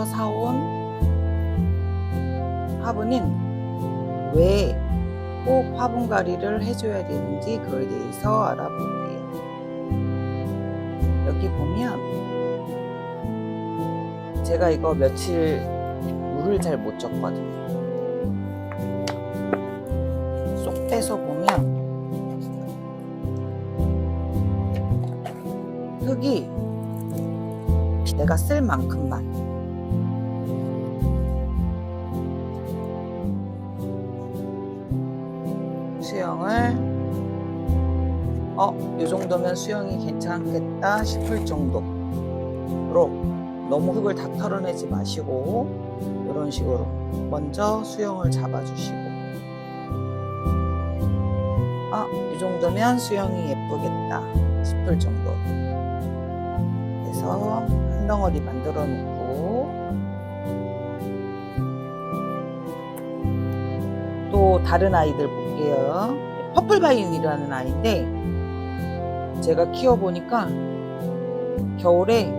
마트에서 사온 화분은 왜 꼭 화분갈이를 해줘야 되는지 그거에 대해서 알아볼게요. 여기 보면 제가 이거 며칠 물을 잘 못 줬거든요. 쏙 빼서 보면 흙이 내가 쓸 만큼만 수영을 이 정도면 수영이 괜찮겠다 싶을 정도로 너무 흙을 다 털어내지 마시고 이런 식으로 먼저 수영을 잡아주시고 이 정도면 수영이 예쁘겠다 싶을 정도로 해서 한 덩어리 만들어 놓고 또 다른 아이들 볼게요. 퍼플바이온이라는 아이인데 제가 키워보니까 겨울에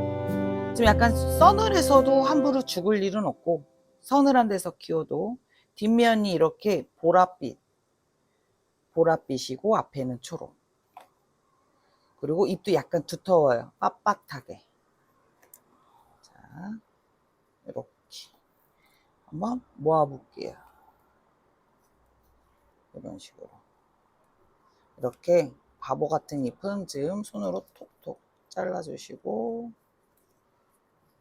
좀 약간 서늘해서도 함부로 죽을 일은 없고 서늘한 데서 키워도 뒷면이 이렇게 보랏빛이고 앞에는 초록, 그리고 잎도 약간 두터워요. 빳빳하게. 자, 이렇게 한번 모아볼게요. 이런 식으로 이렇게 바보 같은 잎은 지금 손으로 톡톡 잘라주시고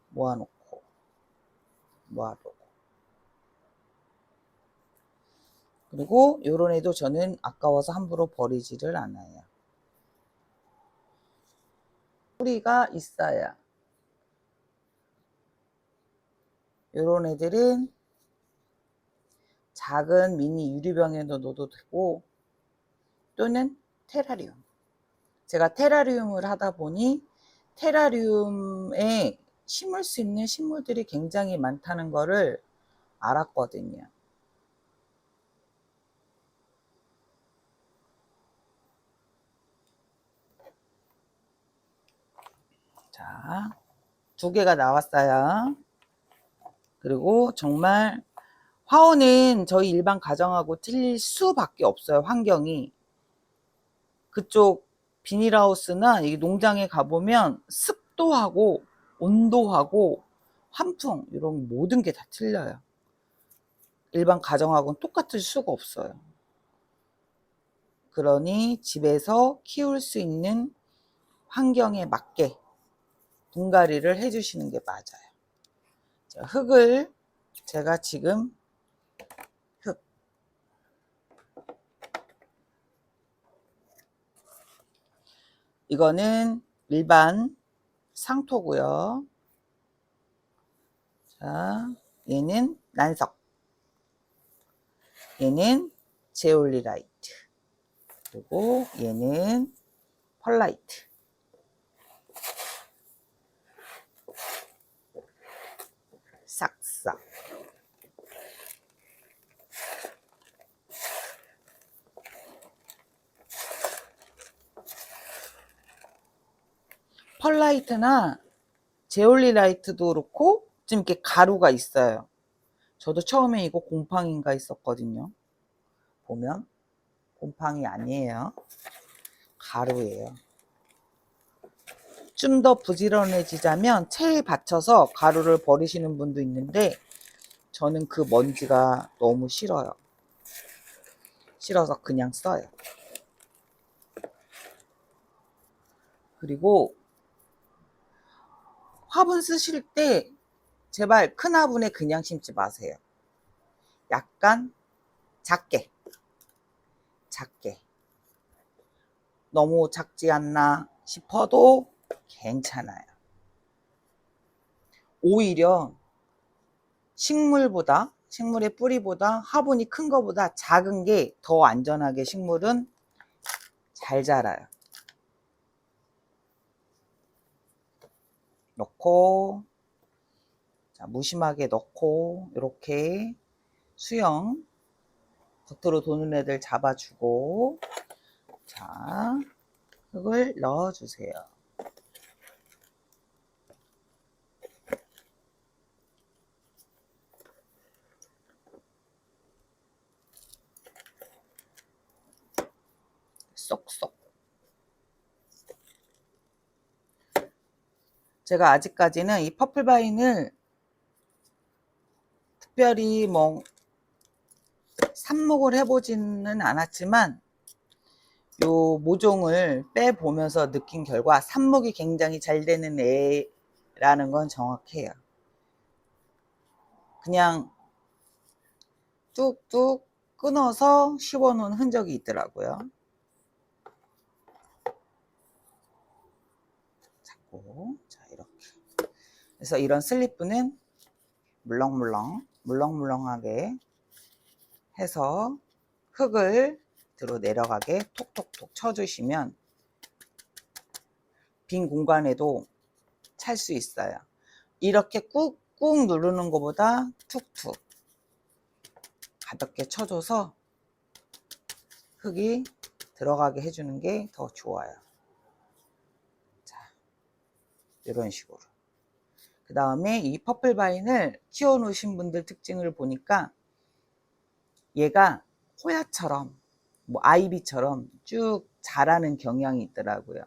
모아놓고 그리고 요런 애도 저는 아까워서 함부로 버리지를 않아요. 뿌리가 있어야 요런 애들은 작은 미니 유리병에도 넣어도 되고 또는 테라리움, 제가 테라리움을 하다 보니 테라리움에 심을 수 있는 식물들이 굉장히 많다는 거를 알았거든요. 자, 2개가 나왔어요. 그리고 정말 화원은 저희 일반 가정하고 틀릴 수밖에 없어요. 환경이. 그쪽 비닐하우스나 이 농장에 가보면 습도하고 온도하고 환풍 이런 모든 게 다 틀려요. 일반 가정하고는 똑같을 수가 없어요. 그러니 집에서 키울 수 있는 환경에 맞게 분갈이를 해주시는 게 맞아요. 자, 흙을 제가 지금 이거는 일반 상토고요. 자, 얘는 난석, 얘는 제올리라이트, 그리고 얘는 펄라이트. 싹싹. 펄라이트나 제올리라이트도 그렇고 좀 이렇게 가루가 있어요. 저도 처음에 이거 곰팡이인가 했었거든요. 보면 곰팡이 아니에요. 가루예요. 좀 더 부지런해지자면 체에 받쳐서 가루를 버리시는 분도 있는데 저는 그 먼지가 너무 싫어요. 싫어서 그냥 써요. 그리고 화분 쓰실 때 제발 큰 화분에 그냥 심지 마세요. 약간 작게 너무 작지 않나 싶어도 괜찮아요. 오히려 식물의 뿌리보다 화분이 큰 거보다 작은 게 더 안전하게 식물은 잘 자라요. 넣고, 자, 무심하게 넣고 이렇게 수영 겉으로 도는 애들 잡아주고, 자, 흙을 넣어주세요. 쏙쏙. 제가 아직까지는 이 퍼플바인을 특별히 뭐 삽목을 해보지는 않았지만 요 모종을 빼보면서 느낀 결과 삽목이 굉장히 잘 되는 애라는 건 정확해요. 그냥 뚝뚝 끊어서 씹어놓은 흔적이 있더라고요. 잡고, 자, 이렇게. 그래서 이런 슬리프는 물렁물렁하게 해서 흙을 들어 내려가게 톡톡톡 쳐주시면 빈 공간에도 찰 수 있어요. 이렇게 꾹꾹 누르는 것보다 툭툭 가볍게 쳐줘서 흙이 들어가게 해주는 게 더 좋아요. 자, 이런 식으로. 그 다음에 이 퍼플바인을 키워 놓으신 분들 특징을 보니까 얘가 호야처럼 뭐 아이비처럼 쭉 자라는 경향이 있더라고요.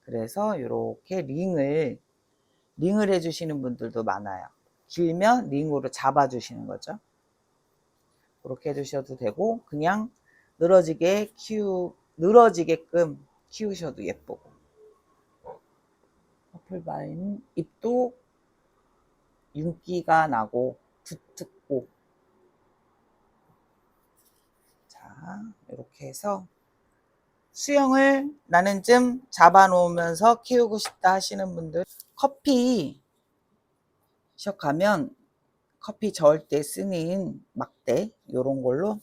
그래서 이렇게 링을 해주시는 분들도 많아요. 길면 링으로 잡아주시는 거죠. 그렇게 해주셔도 되고 그냥 늘어지게끔 키우셔도 예쁘고. 퍼플바인 잎도 윤기가 나고 두텁고. 자, 이렇게 해서 수영을 나는 좀 잡아 놓으면서 키우고 싶다 하시는 분들, 커피숍 가면 커피 저을 때 쓰는 막대 요런 걸로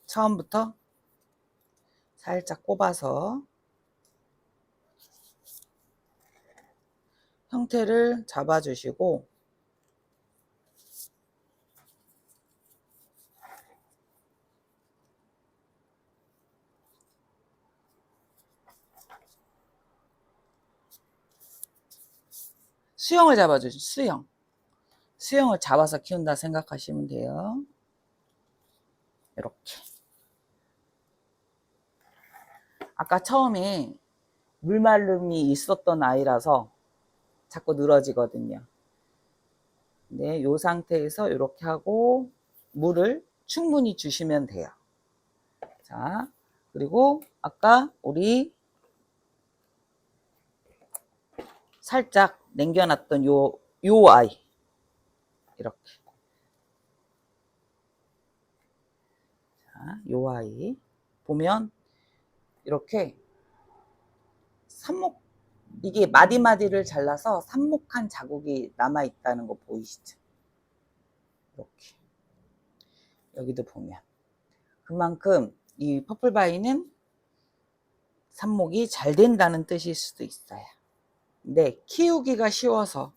처음부터 살짝 꼽아서 형태를 잡아 주시고 수영을 잡아 주시죠. 수영을 잡아서 키운다 생각하시면 돼요. 이렇게. 아까 처음에 물마름이 있었던 아이라서 자꾸 늘어지거든요. 네, 이 상태에서 이렇게 하고 물을 충분히 주시면 돼요. 자, 그리고 아까 우리 살짝 남겨놨던 요 아이 이렇게. 자, 요 아이 보면 이렇게 삽목, 이게 마디마디를 잘라서 삽목한 자국이 남아 있다는 거 보이시죠? 이렇게. 여기도 보면 그만큼 이 퍼플바이는 삽목이 잘 된다는 뜻일 수도 있어요. 근데 키우기가 쉬워서,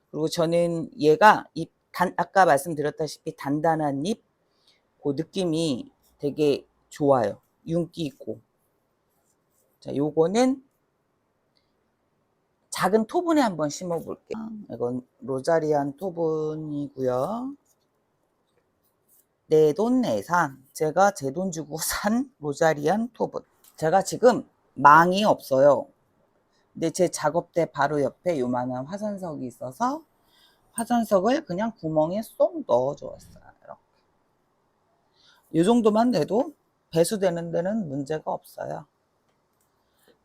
그리고 저는 얘가 아까 말씀드렸다시피 단단한 잎, 그 느낌이 되게 좋아요. 윤기 있고. 자, 요거는 작은 토분에 한번 심어 볼게요. 이건 로자리안 토분이고요. 내돈내산, 제가 제 돈 주고 산 로자리안 토분. 제가 지금 망이 없어요. 근데 제 작업대 바로 옆에 요만한 화산석이 있어서 화산석을 그냥 구멍에 쏙 넣어 주었어요. 이렇게. 이 정도만 돼도 배수되는 데는 문제가 없어요.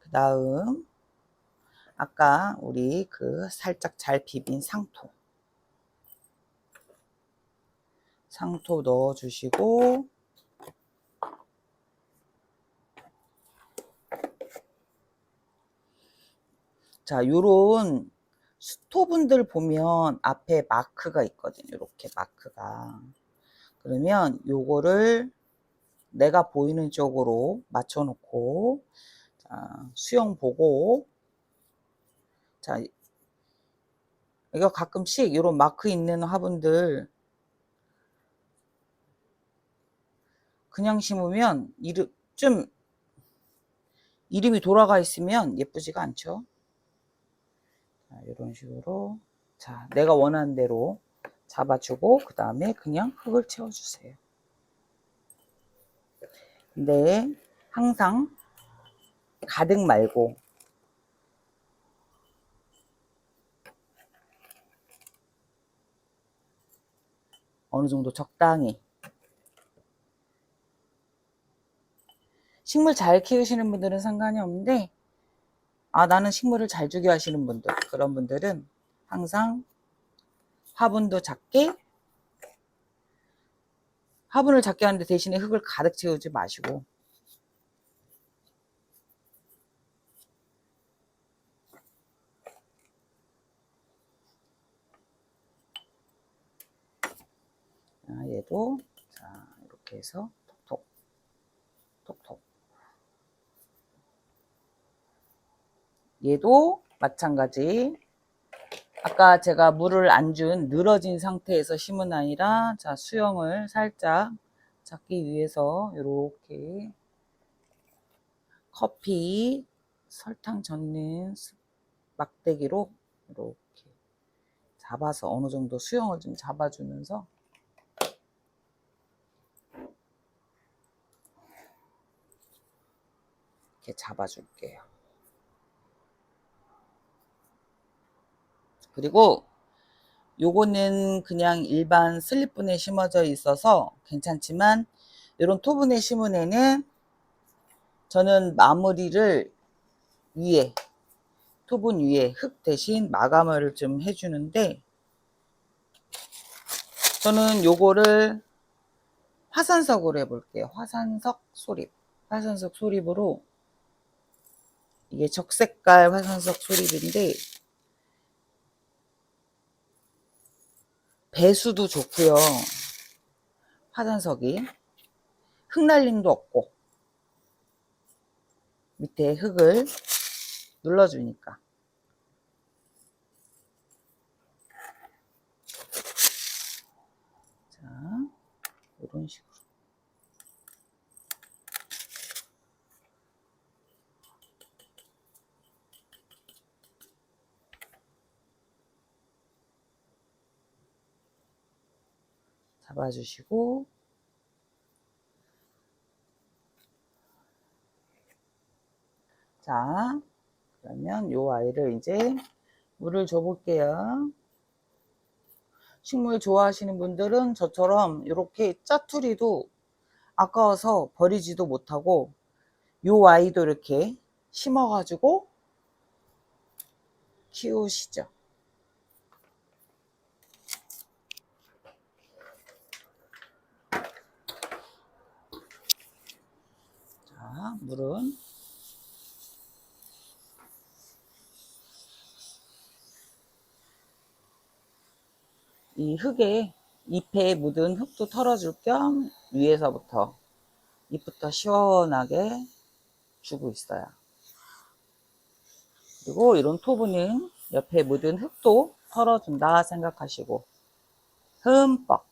그 다음 아까 우리 그 살짝 잘 비빈 상토 넣어 주시고, 자, 요런 스토분들 보면 앞에 마크가 있거든요. 이렇게 마크가. 그러면 요거를 내가 보이는 쪽으로 맞춰 놓고, 자, 수영 보고, 자, 이거 가끔씩 이런 마크 있는 화분들 그냥 심으면 좀 이름이 돌아가 있으면 예쁘지가 않죠. 자, 이런 식으로, 자, 내가 원하는 대로 잡아주고 그 다음에 그냥 흙을 채워주세요. 근데 항상 가득 말고 어느 정도 적당히. 식물 잘 키우시는 분들은 상관이 없는데, 나는 식물을 잘 주기 하시는 분들, 그런 분들은 항상 화분도 작게, 화분을 작게 하는데 대신에 흙을 가득 채우지 마시고, 얘도 자 이렇게 해서 톡톡 톡톡. 얘도 마찬가지. 아까 제가 물을 안 준 늘어진 상태에서 심은 아니라, 자 수영을 살짝 잡기 위해서 이렇게 커피 설탕 젓는 막대기로 이렇게 잡아서 어느 정도 수영을 좀 잡아주면서 이렇게 잡아줄게요. 그리고 요거는 그냥 일반 슬립분에 심어져 있어서 괜찮지만, 이런 토분에 심은 애는 저는 마무리를 위에, 토분 위에 흙 대신 마감을 좀 해주는데, 저는 요거를 화산석으로 해볼게요. 화산석 소립. 화산석 소립으로, 이게 적색깔 화산석 소립인데 배수도 좋고요. 화산석이 흙날림도 없고 밑에 흙을 눌러주니까. 자, 이런 식으로. 잡아주시고, 자 그러면 요 아이를 이제 물을 줘 볼게요. 식물 좋아하시는 분들은 저처럼 이렇게 짜투리도 아까워서 버리지도 못하고 요 아이도 이렇게 심어 가지고 키우시죠. 자, 물은 이 흙에, 잎에 묻은 흙도 털어줄 겸 위에서부터 잎부터 시원하게 주고 있어요. 그리고 이런 토분은 옆에 묻은 흙도 털어준다 생각하시고 흠뻑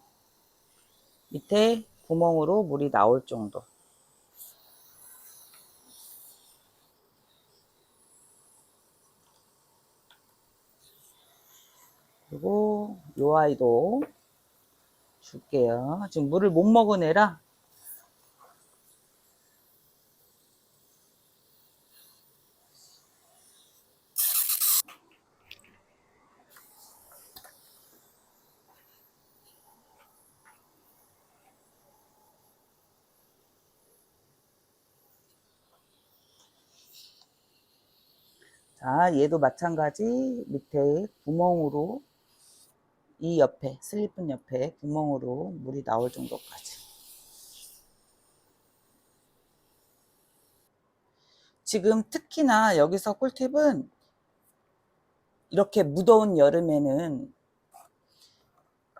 밑에 구멍으로 물이 나올 정도. 그리고 요 아이도 줄게요. 지금 물을 못 먹은 애라. 자, 얘도 마찬가지 밑에 구멍으로, 이 옆에, 슬리픈 옆에 구멍으로 물이 나올 정도까지. 지금 특히나 여기서 꿀팁은, 이렇게 무더운 여름에는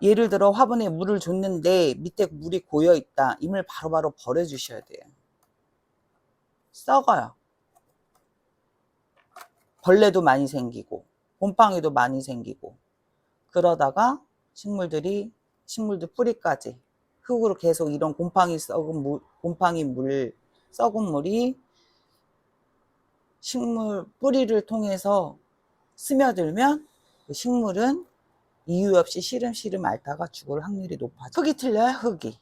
예를 들어 화분에 물을 줬는데 밑에 물이 고여 있다. 이 물 바로바로 버려 주셔야 돼요. 썩어요. 벌레도 많이 생기고 곰팡이도 많이 생기고, 그러다가 식물들 뿌리까지 흙으로 계속 이런 곰팡이 물, 썩은 물이 식물 뿌리를 통해서 스며들면 그 식물은 이유 없이 시름시름 앓다가 죽을 확률이 높아져. 흙이 틀려요, 흙이.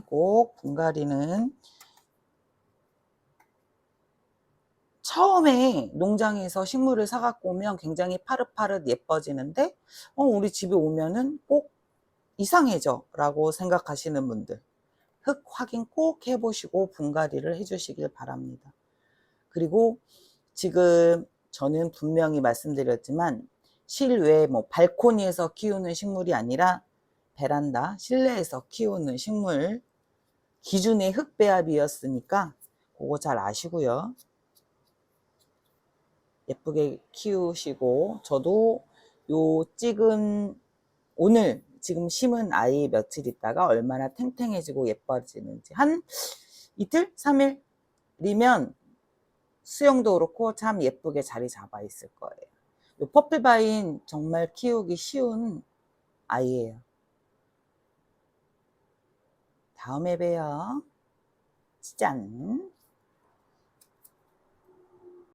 꼭 분갈이는 처음에 농장에서 식물을 사갖고 오면 굉장히 파릇파릇 예뻐지는데 우리 집에 오면은 꼭 이상해져 라고 생각하시는 분들, 흙 확인 꼭 해보시고 분갈이를 해주시길 바랍니다. 그리고 지금 저는 분명히 말씀드렸지만 실외 발코니에서 키우는 식물이 아니라 베란다 실내에서 키우는 식물 기준의 흙 배합이었으니까 그거 잘 아시고요. 예쁘게 키우시고, 저도 요 찍은 오늘 지금 심은 아이 며칠 있다가 얼마나 탱탱해지고 예뻐지는지 한 이틀? 3일이면 수영도 그렇고 참 예쁘게 자리 잡아 있을 거예요. 요 퍼플바인 정말 키우기 쉬운 아이예요. 다음에 봬요. 짠!